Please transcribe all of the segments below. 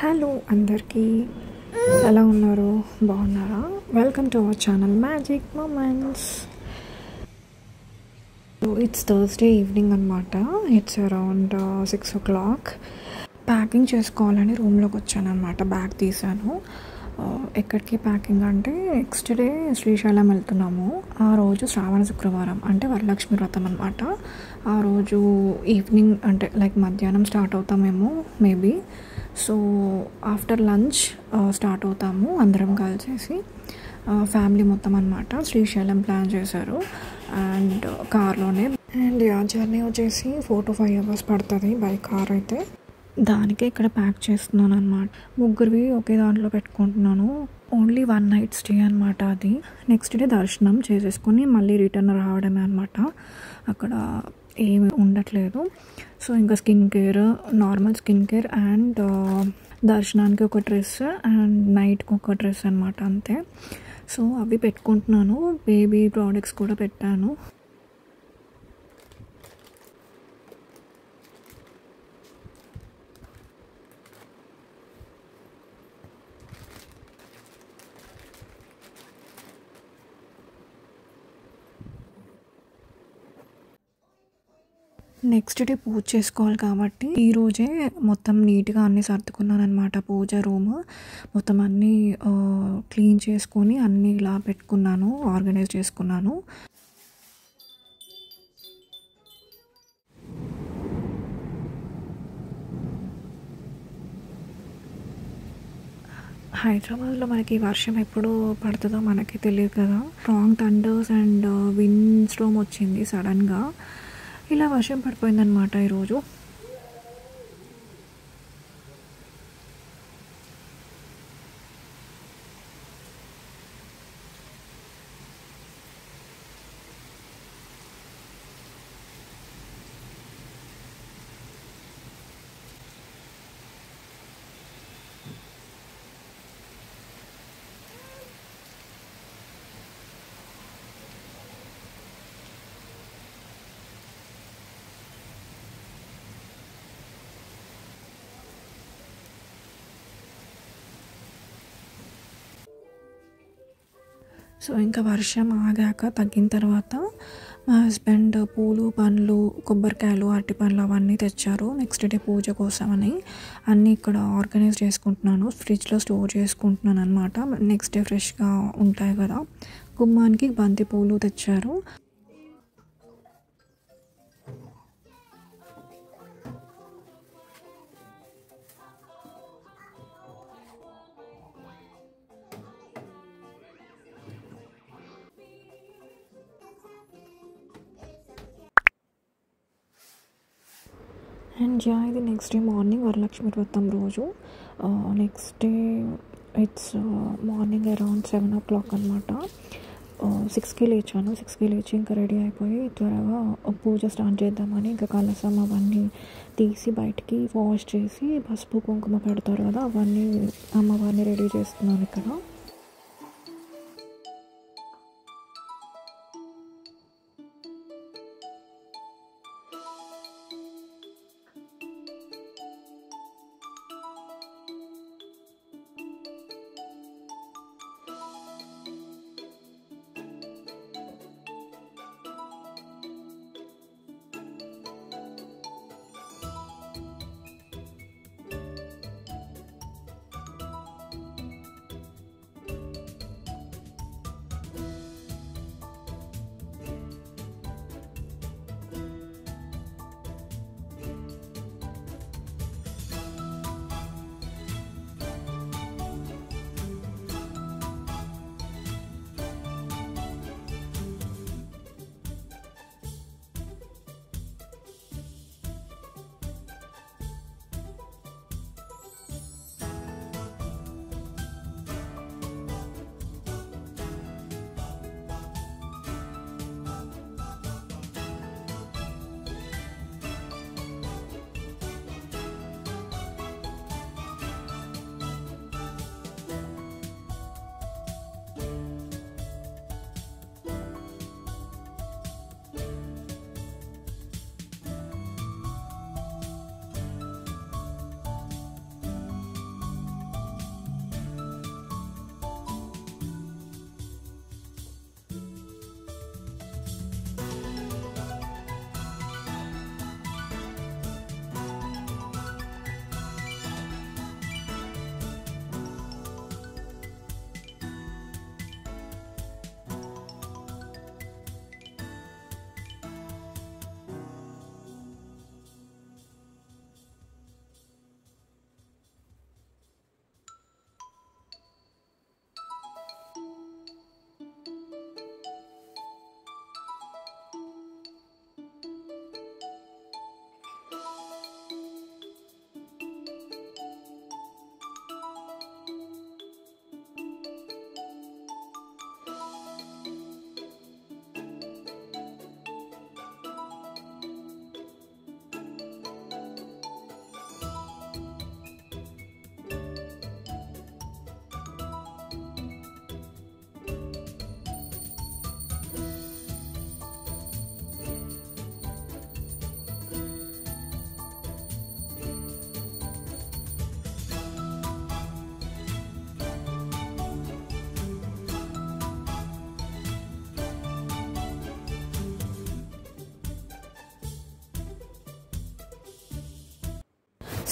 Hello అందరికీ, ఎలా ఉన్నారు? బాగున్నారా? Welcome to our channel Magic Moments. It's Thursday evening అనమాట. It's around 6 o'clock. ప్యాకింగ్ చేసుకోవాలని రూమ్లోకి వచ్చాను అనమాట. బ్యాగ్ తీసాను. ఎక్కడికి ప్యాకింగ్ అంటే నెక్స్ట్ డే శ్రీశైలం వెళ్తున్నాము. ఆ రోజు శ్రావణ శుక్రవారం అంటే వరలక్ష్మి వ్రతం అనమాట. ఆ రోజు ఈవినింగ్ అంటే లైక్ మధ్యాహ్నం స్టార్ట్ అవుతామేమో maybe. So after lunch start అవుతాము అందరం కలిసేసి. ఫ్యామిలీ మొత్తం అనమాట శ్రీశైలం ప్లాన్ చేశారు అండ్ కార్లోనే. అండ్ జర్నీ వచ్చేసి 4 to 5 hours పడుతుంది బై కార్ అయితే. దానికే ఇక్కడ ప్యాక్ చేస్తున్నాను అనమాట. ముగ్గురివి ఒకే దాంట్లో పెట్టుకుంటున్నాను. ఓన్లీ 1 night స్టే అనమాట అది. నెక్స్ట్ డే దర్శనం చేసేసుకొని మళ్ళీ రిటర్న్ రావడమే అనమాట. అక్కడ ఏమి ఉండట్లేదు. సో ఇంకా skin care, normal skin care and దర్శనానికి ఒక డ్రెస్ అండ్ నైట్కి ఒక డ్రెస్ అనమాట, అంతే. సో అవి పెట్టుకుంటున్నాను. బేబీ ప్రోడక్ట్స్ కూడా పెట్టాను. నెక్స్ట్ డే పూజ చేసుకోవాలి కాబట్టి ఈరోజే మొత్తం నీట్గా అన్నీ సర్దుకున్నాను అనమాట. పూజ రూమ్ మొత్తం అన్నీ క్లీన్ చేసుకొని అన్నీ ఇలా పెట్టుకున్నాను, ఆర్గనైజ్ చేసుకున్నాను. హైదరాబాద్లో మనకి వర్షం ఎప్పుడు పడుతుందో మనకి తెలియదు కదా. Strong Thunders and wind storm వచ్చింది సడన్గా. ఇలా వర్షం పడిపోయిందనమాట ఈరోజు. సో ఇంకా వర్షం ఆగాక తగ్గిన తర్వాత మా హస్బెండ్ పూలు, పండ్లు, కొబ్బరికాయలు, అరటి పండ్లు అవన్నీ తెచ్చారు నెక్స్ట్ డే పూజ కోసమని. అన్నీ ఇక్కడ ఆర్గనైజ్ చేసుకుంటున్నాను, ఫ్రిడ్జ్లో స్టోర్ చేసుకుంటున్నాను అనమాట. నెక్స్ట్ డే ఫ్రెష్గా ఉంటాయి కదా. గుమ్మానికి బంతి పూలు తెచ్చారు. అండ్ ఇది నెక్స్ట్ డే మార్నింగ్ వరలక్ష్మి వ్రతం రోజు. Next day it's morning around 7 o'clock అనమాట. 6కి లేచాను. 6కి లేచి ఇంకా రెడీ అయిపోయి త్వరగా పూజ స్టార్ట్ చేద్దామని ఇంకా కలసం అవన్నీ తీసి బయటికి వాష్ చేసి పసుపు కుంకుమ పెడతారు కదా, అవన్నీ అమ్మవారిని రెడీ చేస్తున్నాను ఇక్కడ.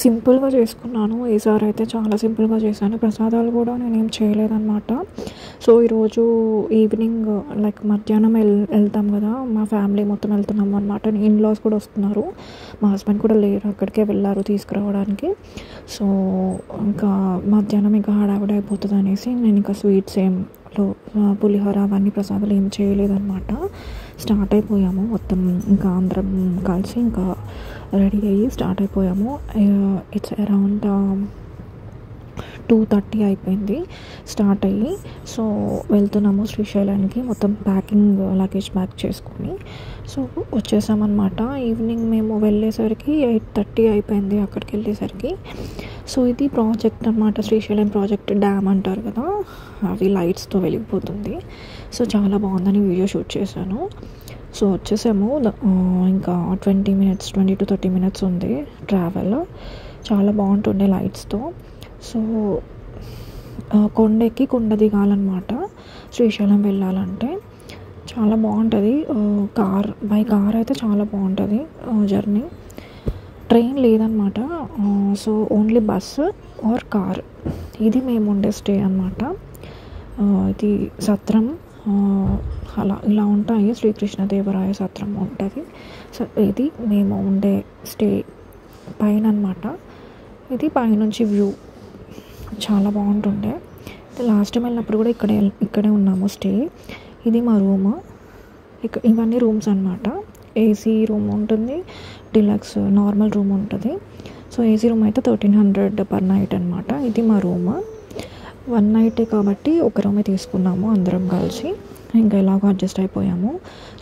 సింపుల్గా చేసుకున్నాను. ఈసారి అయితే చాలా సింపుల్గా చేశాను. ప్రసాదాలు కూడా నేనేం చేయలేదన్నమాట. సో ఈరోజు ఈవినింగ్ లైక్ మధ్యాహ్నం వెళ్తాం కదా, మా ఫ్యామిలీ మొత్తం వెళ్తున్నాము అనమాట. ఇన్లాస్ కూడా వస్తున్నారు, మా హస్బెండ్ కూడా లేరు, అక్కడికే వెళ్ళారు తీసుకురావడానికి. సో ఇంకా మధ్యాహ్నం ఇంకా హడావిడి అయిపోతుంది అనేసి నేను ఇంకా స్వీట్స్ పులిహోర అవన్నీ ప్రసాదాలు ఏం చేయలేదన్నమాట. స్టార్ట్ అయిపోయాము మొత్తం, ఇంకా అందరం కలిసి ఇంకా రెడీ అయ్యి స్టార్ట్ అయిపోయాము. ఇట్స్ అరౌండ్ 2:30 అయిపోయింది స్టార్ట్ అయ్యి. సో వెళ్తున్నాము శ్రీశైలానికి, మొత్తం లగేజ్ ప్యాక్ చేసుకొని సో వచ్చేసామన్నమాట. ఈవినింగ్ మేము వెళ్ళేసరికి 8:30 అయిపోయింది అక్కడికి వెళ్ళేసరికి. సో ఇది ప్రాజెక్ట్ అన్నమాట, శ్రీశైలం ప్రాజెక్ట్ డ్యామ్ అంటారు కదా, అవి లైట్స్తో వెలిగిపోతుంది. సో చాలా బాగుందని వీడియో షూట్ చేశాను. సో వచ్చేసాము. ఇంకా 20 to 30 minutes ఉంది ట్రావెల్. చాలా బాగుంటుండే లైట్స్తో. సో కొండ ఎక్కి కొండ దిగాలన్నమాట శ్రీశైలం వెళ్ళాలంటే. చాలా బాగుంటుంది. బై కార్ అయితే చాలా బాగుంటుంది జర్నీ. ట్రైన్ లేదనమాట. So only bus or car. ఇది మేము ఉండే స్టే అన్నమాట. ఇది సత్రం, ఇలా ఉంటాయి. శ్రీకృష్ణదేవరాయ సత్రం ఉంటుంది. సో ఇది మేము ఉండే స్టే పైన అన్నమాట. ఇది పైనుంచి వ్యూ చాలా బాగుంటుండే. లాస్ట్ టైం వెళ్ళినప్పుడు కూడా ఇక్కడే ఉన్నాము స్టే. ఇది మా రూమ్. ఇవన్నీ రూమ్స్ అన్నమాట. ఏసీ రూమ్ ఉంటుంది, డిలక్స్ నార్మల్ రూమ్ ఉంటుంది. సో ఏసీ రూమ్ అయితే 1300 per night అనమాట. ఇది మా రూమ్. 1 night కాబట్టి ఒక రూమే తీసుకున్నాము అందరం కలిసి. ఇంకా ఎలాగో అడ్జస్ట్ అయిపోయాము.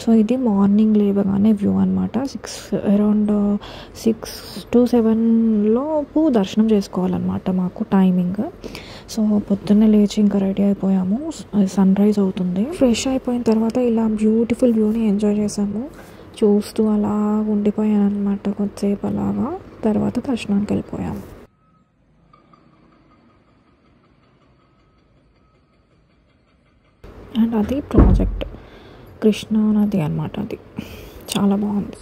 సో ఇది మార్నింగ్ లేవగానే వ్యూ అనమాట. అరౌండ్ 6 to 7 లోపు దర్శనం చేసుకోవాలన్నమాట మాకు టైమింగ్. సో పొద్దున్నే లేచి ఇంకా రెడీ అయిపోయాము. సన్ రైజ్ అవుతుంది. ఫ్రెష్ అయిపోయిన తర్వాత ఇలా బ్యూటిఫుల్ వ్యూని ఎంజాయ్ చేసాము. చూస్తూ అలా ఉండిపోయాను అనమాట కొద్దిసేపు అలాగా. తర్వాత దర్శనానికి వెళ్ళిపోయాము. అండ్ అది ప్రాజెక్ట్ కృష్ణా నది అన్నమాట. అది చాలా బాగుంది.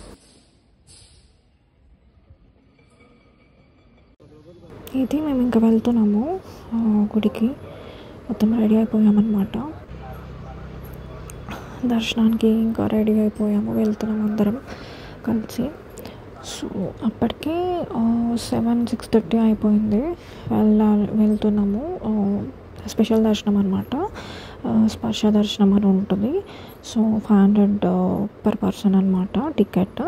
ఇది మేము ఇంకా వెళ్తున్నాము గుడికి. మొత్తం రెడీ అయిపోయామన్నమాట. దర్శనానికి ఇంకా రెడీ అయిపోయాము, వెళ్తున్నాము అందరం కలిసి. సో అప్పటికే 6:30 అయిపోయింది. వెళ్తున్నాము. స్పెషల్ దర్శనం అనమాట, స్పర్శ దర్శనం అని ఉంటుంది. సో 500 per person అనమాట టికెట్.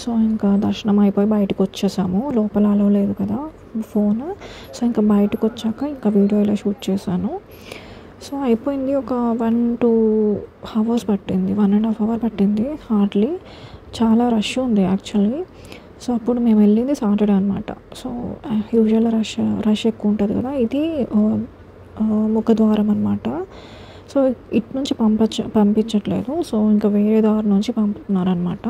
సో ఇంకా దర్శనం అయిపోయి బయటకు వచ్చేసాము. లోపల అలో లేదు కదా ఫోన్. సో ఇంకా బయటకు వచ్చాక ఇంకా వీడియో ఇలా షూట్ చేశాను. సో అయిపోయింది. ఒక 1-2 hours పట్టింది, 1.5 hour పట్టింది హార్డ్లీ. చాలా రష్ ఉంది యాక్చువల్లీ. సో అప్పుడు మేము వెళ్ళింది సాటర్డే అనమాట. సో యూజువల్గా రష్ ఎక్కువ ఉంటుంది కదా. ఇది ముఖద్వారం అన్నమాట. సో ఇటు నుంచి పంపించట్లేదు. సో ఇంకా వేరే దారి నుంచి పంపుతున్నారనమాట.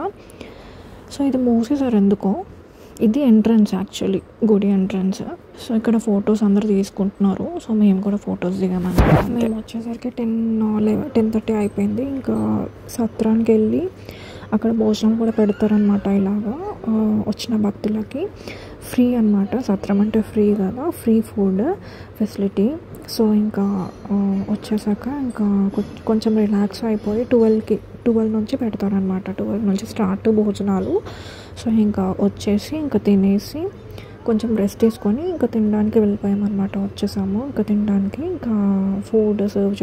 సో ఇది మూసేసారు ఎందుకో. ఇది ఎంట్రన్స్ యాక్చువల్లీ, గుడి ఎంట్రన్స్. సో ఇక్కడ ఫొటోస్ అందరు తీసుకుంటున్నారు. సో మేము కూడా ఫొటోస్ దిగామన్నమాట. మేము వచ్చేసరికి 10:30 అయిపోయింది. ఇంకా సత్రానికి వెళ్ళి అక్కడ భోజనం కూడా పెడతారనమాట. ఇలాగా వచ్చిన భక్తులకి ఫ్రీ అన్నమాట. సత్రం అంటే ఫ్రీ కదా, ఫ్రీ ఫుడ్ ఫెసిలిటీ. సో ఇంకా వచ్చేసాక ఇంకా కొంచెం రిలాక్స్ అయిపోయి 12 నుంచి పెడతారనమాట. 12 నుంచి స్టార్ట్ భోజనాలు. సో ఇంకా వచ్చేసి ఇంకా తినేసి కొంచెం రెస్ట్ తీసుకొని ఇంకా తినడానికి వెళ్ళిపోయామన్నమాట. వచ్చేసాము ఇంకా తినడానికి. ఇంకా ఫుడ్ సర్వ్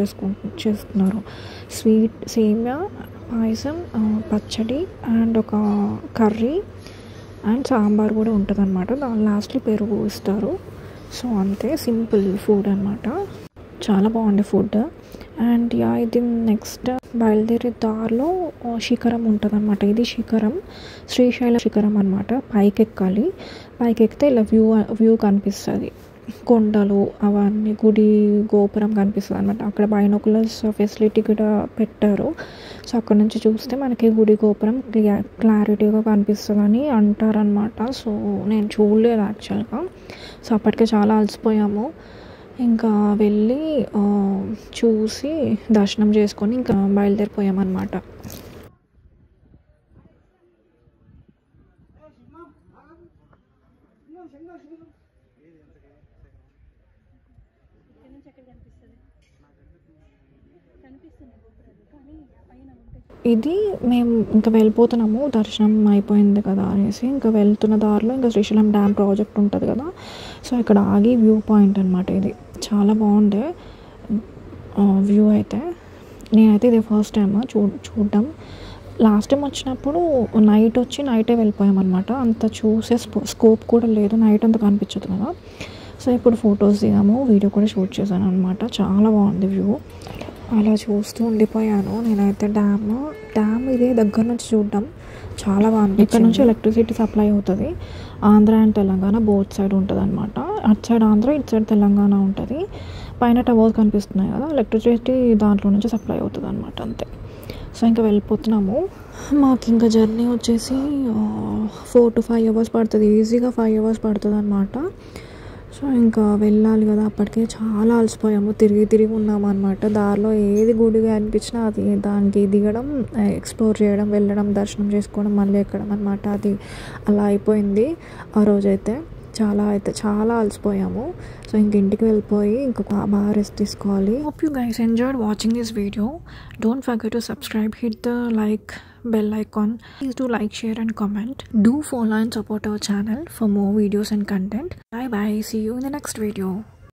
చేస్తున్నారు. స్వీట్ సేమియా పాయసం, పచ్చడి అండ్ ఒక కర్రీ అండ్ సాంబార్ కూడా ఉంటుంది అనమాట. దాని లాస్ట్లో పెరుగు ఇస్తారు. సో అంతే, సింపుల్ ఫుడ్ అనమాట. చాలా బాగుండే ఫుడ్. అండ్ ఇది నెక్స్ట్ బయలుదేరే దారిలో శిఖరం ఉంటుంది అనమాట. ఇది శిఖరం, శ్రీశైల శిఖరం అనమాట. పైకి ఎక్కాలి. పైకి ఎక్కితే ఇలా వ్యూ కనిపిస్తుంది. కొండలు అవన్నీ, గుడి గోపురం కనిపిస్తుంది అనమాట. అక్కడ బైనోకులర్స్ ఫెసిలిటీ కూడా పెట్టారు. సో అక్కడ నుంచి చూస్తే మనకి గుడి గోపురం క్లారిటీగా కనిపిస్తుంది అని అంటారనమాట. సో నేను చూడలేదు యాక్చువల్గా. సో అప్పటికే చాలా అలసిపోయాము. ఇంకా వెళ్ళి చూసి దర్శనం చేసుకొని ఇంకా బయలుదేరిపోయామన్నమాట. ఇది మేము ఇంకా వెళ్ళిపోతున్నాము, దర్శనం అయిపోయింది కదా అనేసి ఇంకా వెళ్తున్న దారిలో ఇంకా శ్రీశైలం డ్యామ్ ప్రాజెక్ట్ ఉంటుంది కదా, సో ఇక్కడ ఆగి వ్యూ పాయింట్ అనమాట. ఇది చాలా బాగుండే వ్యూ అయితే. నేనైతే ఇది ఫస్ట్ టైం చూడడం. లాస్ట్ టైం వచ్చినప్పుడు నైటే వెళ్ళిపోయామన్నమాట. అంత చూసే స్కోప్ కూడా లేదు, నైట్ అంతా కనిపించదు కదా. సో ఇప్పుడు ఫొటోస్ దిగాము, వీడియో కూడా షూట్ చేశాను అనమాట. చాలా బాగుంది వ్యూ. అలా చూస్తూ ఉండిపోయాను నేనైతే. డ్యామ్ ఇదే దగ్గర నుంచి చూడడం చాలా బాగుంది. ఇక్కడ నుంచి ఎలక్ట్రిసిటీ సప్లై అవుతుంది. Andhra and Telangana both side ఉంటుంది అనమాట. అటు సైడ్ ఆంధ్ర, ఇటు సైడ్ తెలంగాణ ఉంటుంది. పైన టవర్స్ కనిపిస్తున్నాయి కదా, ఎలక్ట్రిసిటీ దాంట్లో నుంచి సప్లై అవుతుంది అనమాట, అంతే. సో ఇంకా వెళ్ళిపోతున్నాము. మాకు ఇంకా జర్నీ వచ్చేసి 4 to 5 hours పడుతుంది, ఈజీగా 5 hours పడుతుంది అనమాట. సో ఇంకా వెళ్ళాలి కదా, అప్పటికే చాలా అలసిపోయాము, తిరిగి ఉన్నాము అనమాట. దారిలో ఏది గుడిగా అనిపించినా అది దానికి దిగడం, ఎక్స్ప్లోర్ చేయడం, వెళ్ళడం, దర్శనం చేసుకోవడం, మళ్ళీ ఎక్కడం అనమాట. అది అలా అయిపోయింది ఆ రోజైతే. చాలా అలసిపోయాము. సో ఇంక ఇంటికి వెళ్ళిపోయి ఇంకొక బాగా రెస్ట్ తీసుకోవాలి. Hope you guys enjoyed watching this video. Don't forget to subscribe, hit the bell icon. Please do like, share and comment. Do follow and support our channel for more videos and content. Bye bye. See you in the next video.